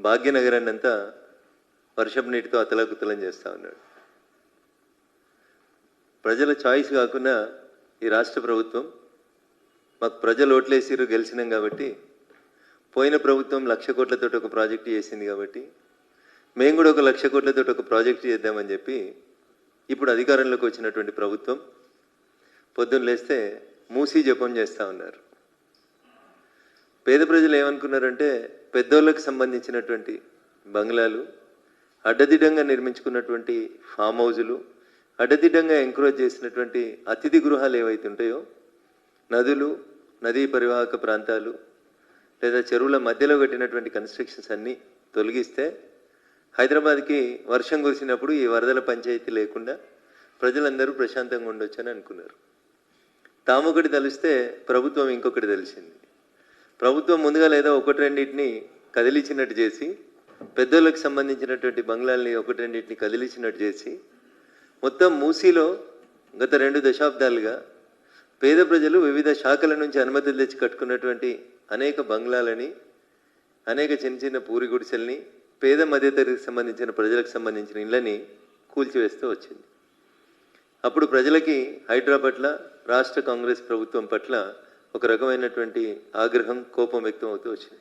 భాగ్యనగరాన్ని అంతా వర్షపు నీటితో అతలాకుతలం చేస్తూ ఉన్నాడు. ప్రజల చాయిస్ కాకుండా ఈ రాష్ట్ర ప్రభుత్వం మాకు ప్రజలు ఓట్లేసిరు గెలిచినాం కాబట్టి, పోయిన ప్రభుత్వం 1,00,000 కోట్లతో ఒక ప్రాజెక్టు చేసింది కాబట్టి మేము కూడా 1,00,000 కోట్లతో ఒక ప్రాజెక్టు చేద్దామని చెప్పి ఇప్పుడు అధికారంలోకి వచ్చినటువంటి ప్రభుత్వం పొద్దున్న లేస్తే మూసీ జపం చేస్తూ ఉన్నారు. పేద ప్రజలు ఏమనుకున్నారంటే పెద్దోళ్ళకి సంబంధించినటువంటి బంగ్లాలు, అడ్డదిడ్డంగా నిర్మించుకున్నటువంటి ఫామ్ హౌజులు, అడ్డదిడ్డంగా ఎంకరేజ్ చేసినటువంటి అతిథి గృహాలు ఏవైతే ఉంటాయో, నదులు, నదీ పరివాహక ప్రాంతాలు లేదా చెరువుల మధ్యలో కట్టినటువంటి కన్స్ట్రక్షన్స్ అన్నీ తొలగిస్తే హైదరాబాద్కి వర్షం కురిసినప్పుడు ఈ వరదల పంచాయతీ లేకుండా ప్రజలందరూ ప్రశాంతంగా ఉండొచ్చని అనుకున్నారు. తామొకటి తలిస్తే ప్రభుత్వం ఇంకొకటి తెలిసింది. ప్రభుత్వం ముందుగా లేదా ఒకటి రెండింటిని కదిలించినట్టు చేసి, పెద్దోళ్ళకి సంబంధించినటువంటి బంగ్లాల్ని ఒకటి రెండింటిని కదిలించినట్టు చేసి, మొత్తం మూసీలో గత 2 దశాబ్దాలుగా పేద ప్రజలు వివిధ శాఖల నుంచి అనుమతులు తెచ్చి కట్టుకున్నటువంటి అనేక బంగ్లాలని, అనేక చిన్న చిన్న పూరి గుడిసెల్ని, పేద మధ్యతరగతికి సంబంధించిన ప్రజలకు సంబంధించిన ఇళ్ళని కూల్చివేస్తూ వచ్చింది. అప్పుడు ప్రజలకి హైడ్రా పట్ల, రాష్ట్ర కాంగ్రెస్ ప్రభుత్వం పట్ల ఒక రకమైనటువంటి ఆగ్రహం, కోపం వ్యక్తం అవుతూ వచ్చింది.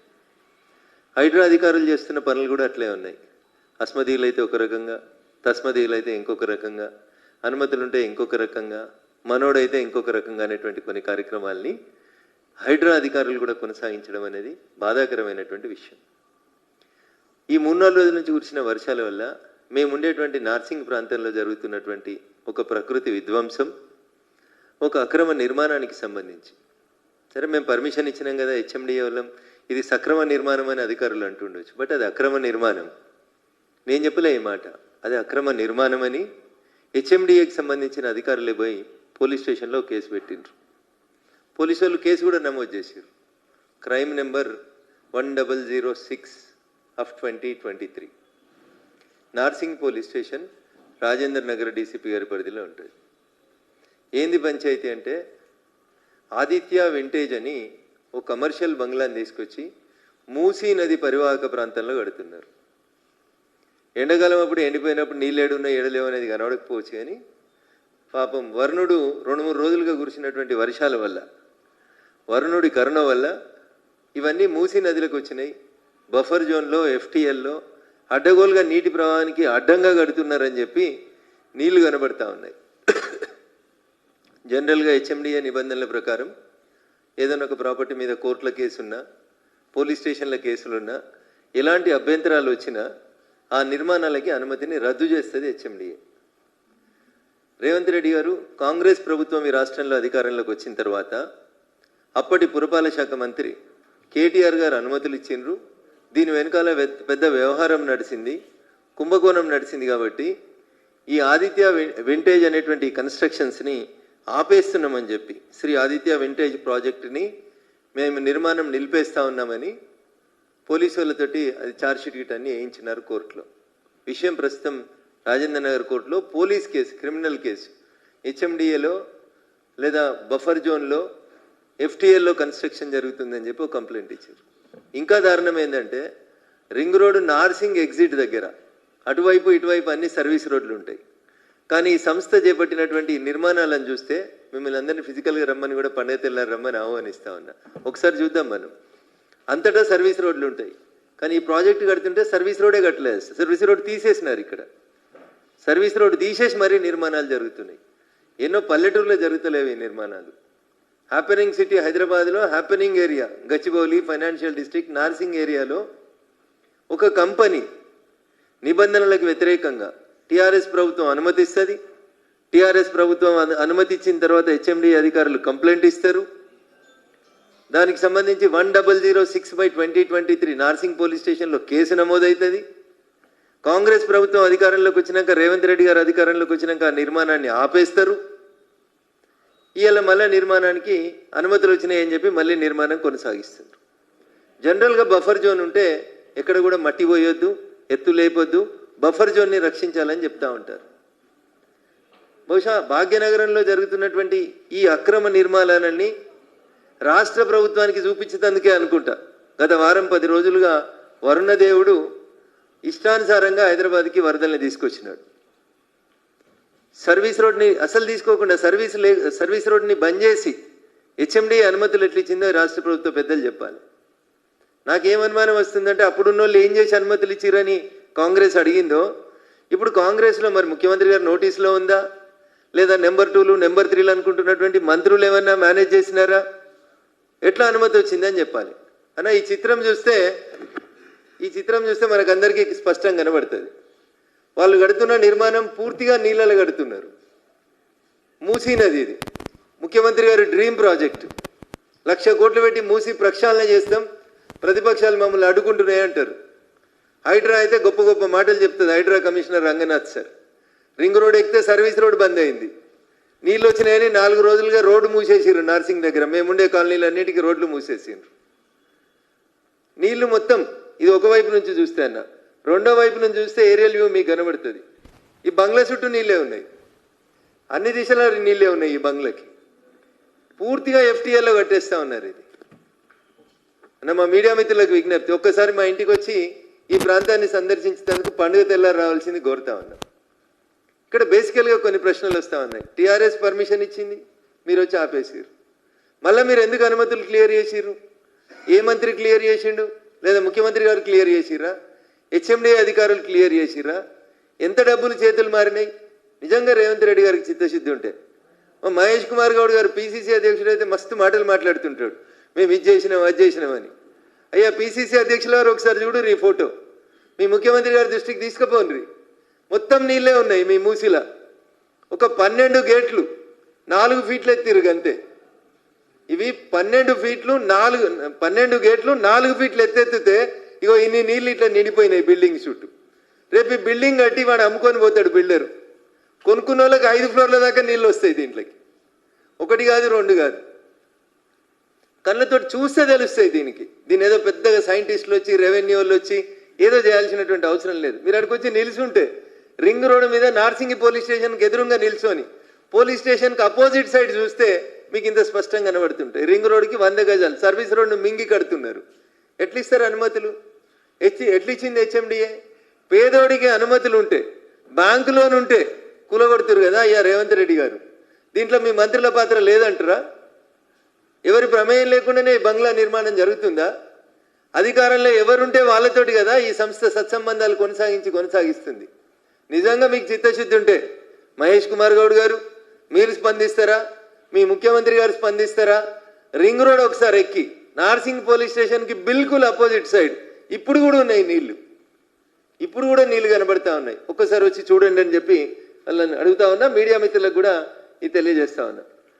హైడ్రా అధికారులు చేస్తున్న పనులు కూడా అట్లే ఉన్నాయి. అస్మదీయులైతే ఒక రకంగా, తస్మదీయులైతే ఇంకొక రకంగా, అనుమతులుంటే ఇంకొక రకంగా, మనోడైతే ఇంకొక రకంగా అనేటువంటి కొన్ని కార్యక్రమాల్ని హైడ్రా అధికారులు కూడా కొనసాగించడం అనేది బాధాకరమైనటువంటి విషయం. ఈ 3-4 రోజుల నుంచి కురిసిన వర్షాల వల్ల మేము ఉండేటువంటి నార్సింగ్ ప్రాంతంలో జరుగుతున్నటువంటి ఒక ప్రకృతి విధ్వంసం, ఒక అక్రమ నిర్మాణానికి సంబంధించి, సరే మేము పర్మిషన్ ఇచ్చినాం కదా హెచ్ఎండిఏ వాళ్ళం, ఇది సక్రమ నిర్మాణం అని అధికారులు అంటుండొచ్చు, బట్ అది అక్రమ నిర్మాణం. నేను చెప్పలే ఈ మాట, అది అక్రమ నిర్మాణం అని హెచ్ఎండిఏకి సంబంధించిన అధికారులే పోయి పోలీస్ స్టేషన్లో కేసు పెట్టిండ్రు. పోలీసు వాళ్ళు కేసు కూడా నమోదు చేశారు. Crime number 1006/2023. Narsing police station, Rajendra Nagar DCP గారి పరిధిలో ఉంటుంది. ఏంది పంచాయతీ అంటే, ఆదిత్య వింటేజ్ అని ఒక కమర్షియల్ బంగ్లాని తీసుకొచ్చి మూసీ నది పరివాహక ప్రాంతంలో కడుతున్నారు. ఎండాకాలం అప్పుడు ఎండిపోయినప్పుడు నీళ్ళేడున్నా ఏడలేవు అనేది కనబడకపోవచ్చు, కానీ పాపం వరుణుడు 2-3 రోజులుగా కురిసినటువంటి వర్షాల వల్ల, వరుణుడి కరుణ వల్ల ఇవన్నీ మూసీ నదిలోకి వచ్చినాయి. బఫర్ జోన్లో, ఎఫ్టీఎల్లో అడ్డగోలుగా నీటి ప్రవాహానికి అడ్డంగా కడుతున్నారని చెప్పి నీళ్లు కనబడతా ఉన్నాయి. జనరల్గా హెచ్ఎండిఏ నిబంధనల ప్రకారం ఏదైనా ఒక ప్రాపర్టీ మీద కోర్టుల కేసున్నా, పోలీస్ స్టేషన్ల కేసులున్నా, ఎలాంటి అభ్యంతరాలు వచ్చినా ఆ నిర్మాణాలకి అనుమతిని రద్దు చేస్తుంది హెచ్ఎండిఏ. రేవంత్ రెడ్డి గారు కాంగ్రెస్ ప్రభుత్వం ఈ రాష్ట్రంలో అధికారంలోకి వచ్చిన తర్వాత అప్పటి పురపాలక శాఖ మంత్రి కేటీఆర్ గారు అనుమతులు ఇచ్చిండ్రు. దీని వెనకాల పెద్ద వ్యవహారం నడిచింది, కుంభకోణం నడిచింది. కాబట్టి ఈ ఆదిత్య వింటేజ్ అనేటువంటి కన్స్ట్రక్షన్స్ని ఆపేస్తున్నామని చెప్పి, శ్రీ ఆదిత్య వింటేజ్ ప్రాజెక్టుని మేము నిర్మాణం నిలిపేస్తూ ఉన్నామని పోలీసు వాళ్ళతోటి అది ఛార్జ్షీట్ గిట్ అన్ని వేయించినారు కోర్టులో. విషయం ప్రస్తుతం రాజేంద్ర నగర్ కోర్టులో పోలీస్ కేసు, క్రిమినల్ కేసు, హెచ్ఎండిఏలో లేదా బఫర్ జోన్లో, ఎఫ్టీఎల్లో కన్స్ట్రక్షన్ జరుగుతుందని చెప్పి ఒక కంప్లైంట్ ఇచ్చారు. ఇంకా దారుణం ఏంటంటే, రింగ్ రోడ్డు నార్సింగ్ ఎగ్జిట్ దగ్గర అటువైపు ఇటువైపు అన్ని సర్వీస్ రోడ్లు ఉంటాయి. కానీ ఈ సంస్థ చేపట్టినటువంటి నిర్మాణాలను చూస్తే మిమ్మల్ని అందరినీ ఫిజికల్గా రమ్మని కూడా పండుగ తెల్లారు రమ్మని ఆహ్వానిస్తా ఉన్నా. ఒకసారి చూద్దాం. మనం అంతటా సర్వీస్ రోడ్లు ఉంటాయి, కానీ ఈ ప్రాజెక్టు కడుతుంటే సర్వీస్ రోడే కట్టలేదు. సర్వీస్ రోడ్ తీసేసినారు. ఇక్కడ సర్వీస్ రోడ్ తీసేసి మరీ నిర్మాణాలు జరుగుతున్నాయి. ఎన్నో పల్లెటూరులో జరుగుతలేవు ఈ నిర్మాణాలు. హ్యాపెనింగ్ సిటీ హైదరాబాద్లో happening area, Gachibowli financial district, Narsing ఏరియాలో ఒక కంపెనీ నిబంధనలకు వ్యతిరేకంగా టీఆర్ఎస్ ప్రభుత్వం అనుమతిస్తుంది. టీఆర్ఎస్ ప్రభుత్వం అనుమతి ఇచ్చిన తర్వాత హెచ్ఎండిఏ అధికారులు కంప్లైంట్ ఇస్తారు. దానికి సంబంధించి 1006/2023 నార్సింగ్ పోలీస్ స్టేషన్లో కేసు నమోదవుతుంది. కాంగ్రెస్ ప్రభుత్వం అధికారంలోకి వచ్చినాక, రేవంత్ రెడ్డి గారు అధికారంలోకి వచ్చినాక ఆ నిర్మాణాన్ని ఆపేస్తారు. ఇవాళ మళ్ళీ నిర్మాణానికి అనుమతులు వచ్చినాయని చెప్పి మళ్ళీ నిర్మాణం కొనసాగిస్తారు. జనరల్గా బఫర్ జోన్ ఉంటే ఎక్కడ కూడా మట్టి పోయొద్దు, ఎత్తు లేపొద్దు, బఫర్ జోన్ని రక్షించాలని చెప్తా ఉంటారు. బహుశా భాగ్యనగరంలో జరుగుతున్నటువంటి ఈ అక్రమ నిర్మాణాలన్నీ రాష్ట్ర ప్రభుత్వానికి చూపించేందుకే అనుకుంటా గత వారం 10 రోజులుగా వరుణదేవుడు ఇష్టానుసారంగా హైదరాబాద్కి వరదల్ని తీసుకొచ్చినాడు. సర్వీస్ రోడ్ని అసలు తీసుకోకుండా సర్వీస్ రోడ్ని బంద్ చేసి హెచ్ఎండి అనుమతులు ఎట్లా ఇచ్చిందో రాష్ట్ర ప్రభుత్వ పెద్దలు చెప్పాలి. నాకేం అనుమానం వస్తుందంటే అప్పుడున్న వాళ్ళు ఏం చేసి అనుమతులు ఇచ్చిరని కాంగ్రెస్ అడిగిందో ఇప్పుడు కాంగ్రెస్లో మరి ముఖ్యమంత్రి గారు నోటీసులో ఉందా లేదా నెంబర్ 2లు నెంబర్ 3లు అనుకుంటున్నటువంటి మంత్రులు ఏమన్నా మేనేజ్ చేసినారా, ఎట్లా అనుమతి వచ్చిందని చెప్పాలి అన్న. ఈ చిత్రం చూస్తే మనకందరికీ స్పష్టంగా కనబడుతుంది. వాళ్ళు కడుతున్న నిర్మాణం పూర్తిగా నీళ్ళలో కడుతున్నారు. మూసీ నది ఇది ముఖ్యమంత్రి గారి డ్రీమ్ ప్రాజెక్ట్. 1,00,000 కోట్లు పెట్టి మూసీ ప్రక్షాళన చేస్తాం, ప్రతిపక్షాలు మమ్మల్ని అడ్డుకుంటున్నాయి అంటారు. హైడ్రా అయితే గొప్ప గొప్ప మాటలు చెప్తుంది HYDRAA commissioner Ranganath sir. Ring road ఎక్కితే సర్వీస్ రోడ్ బంద్ అయింది, నీళ్ళు వచ్చినాయని 4 రోజులుగా రోడ్డు మూసేసిర్రు. నార్సింగ్ దగ్గర మేముండే కాలనీలు అన్నిటికీ రోడ్లు మూసేసిండ్రు. నీళ్లు మొత్తం ఇది ఒకవైపు నుంచి చూస్తే అన్న, రెండో వైపు నుంచి చూస్తే ఏరియల్ వ్యూ మీకు కనబడుతుంది. ఈ బంగ్లా చుట్టూ నీళ్ళే ఉన్నాయి, అన్ని దిశలో నీళ్ళే ఉన్నాయి. ఈ బంగ్లాకి పూర్తిగా ఎఫ్టీఎల్లో కట్టేస్తా ఉన్నారు. ఇది అన్న మా మీడియా మిత్రులకు విజ్ఞప్తి, ఒక్కసారి మా ఇంటికి వచ్చి ఈ ప్రాంతాన్ని సందర్శించేందుకు పండుగ తెల్లారు రావాల్సింది కోరుతా ఉన్నాం. ఇక్కడ బేసికల్గా కొన్ని ప్రశ్నలు వస్తూ ఉన్నాయి. టీఆర్ఎస్ పర్మిషన్ ఇచ్చింది, మీరు వచ్చి ఆపేసారు. మళ్ళీ మీరు ఎందుకు అనుమతులు క్లియర్ చేసిర్రు? ఏ మంత్రి క్లియర్ చేసిండు? లేదా ముఖ్యమంత్రి గారు క్లియర్ చేసిర్రా? హెచ్ఎండి అధికారులు క్లియర్ చేసిర్రా? ఎంత డబ్బులు చేతులు మారినాయి? నిజంగా రేవంత్ రెడ్డి గారికి చిత్తశుద్ధి ఉంటే మహేష్ కుమార్ గౌడ్ గారు పిసిసి అధ్యక్షుడు అయితే మస్తు మాటలు మాట్లాడుతుంటాడు, మేము ఇది చేసినాం అది చేసినామని. అయ్యా పిసిసి అధ్యక్షుల వారు ఒకసారి చూడు ఈ ఫోటో, మీ ముఖ్యమంత్రి గారి దృష్టికి తీసుకుపోండి. మొత్తం నీళ్ళే ఉన్నాయి మీ మూసిలా. ఒక 12 గేట్లు 4 ఫీట్లు ఎత్తిరు అంతే. ఇవి 12 గేట్లు 4 ఫీట్లు ఎత్తెత్తితే ఇగో ఇన్ని నీళ్ళు ఇట్లా నిండిపోయినాయి బిల్డింగ్ చుట్టూ. రేపు ఈ బిల్డింగ్ కట్టి వాడు అమ్ముకొని పోతాడు బిల్డరు. కొనుక్కున్న వాళ్ళకి 5 ఫ్లోర్ల దాకా నీళ్ళు వస్తాయి దీంట్లోకి. 1 కాదు 2 కాదు, కళ్ళతో చూస్తే తెలుస్తాయి. దీని ఏదో పెద్దగా సైంటిస్టులు వచ్చి రెవెన్యూ వాళ్ళు వచ్చి ఏదో చేయాల్సినటువంటి అవసరం లేదు. మీరు అక్కడికి వచ్చి నిల్చుంటే రింగ్ రోడ్డు మీద నార్సింగి పోలీస్ స్టేషన్కి ఎదురుగా నిల్చొని పోలీస్ స్టేషన్కి అపోజిట్ సైడ్ చూస్తే మీకు ఇంత స్పష్టంగా కనబడుతుంటాయి. రింగ్ రోడ్డుకి 100 గజాలు సర్వీస్ రోడ్ను మింగి కడుతున్నారు. ఎట్లిస్తారు అనుమతులు? ఎట్లిచ్చింది హెచ్ఎండిఏ? పేదోడికి అనుమతులు ఉంటే బ్యాంకు లోన్ ఉంటే కూలగొడుతురు కదా అయ్యా రేవంత్ రెడ్డి గారు. దీంట్లో మీ మంత్రుల పాత్ర లేదంటారా? ఎవరి ప్రమేయం లేకుండానే బంగ్లా నిర్మాణం జరుగుతుందా? అధికారంలో ఎవరుంటే వాళ్ళతోటి కదా ఈ సంస్థ సత్సంబంధాలు కొనసాగిస్తుంది. నిజంగా మీకు చిత్తశుద్ధి ఉంటే మహేష్ కుమార్ గౌడ్ గారు మీరు స్పందిస్తారా? మీ ముఖ్యమంత్రి గారు స్పందిస్తారా? రింగ్ రోడ్ ఒకసారి ఎక్కి నార్సింగ్ పోలీస్ స్టేషన్కి బిల్కుల్ అపోజిట్ సైడ్ ఇప్పుడు కూడా ఉన్నాయి నీళ్లు, ఇప్పుడు కూడా నీళ్లు కనబడతా ఉన్నాయి. ఒక్కసారి వచ్చి చూడండి అని చెప్పి వాళ్ళని అడుగుతా ఉన్నా. మీడియా మిత్రులకు కూడా ఇది తెలియజేస్తా ఉన్నా.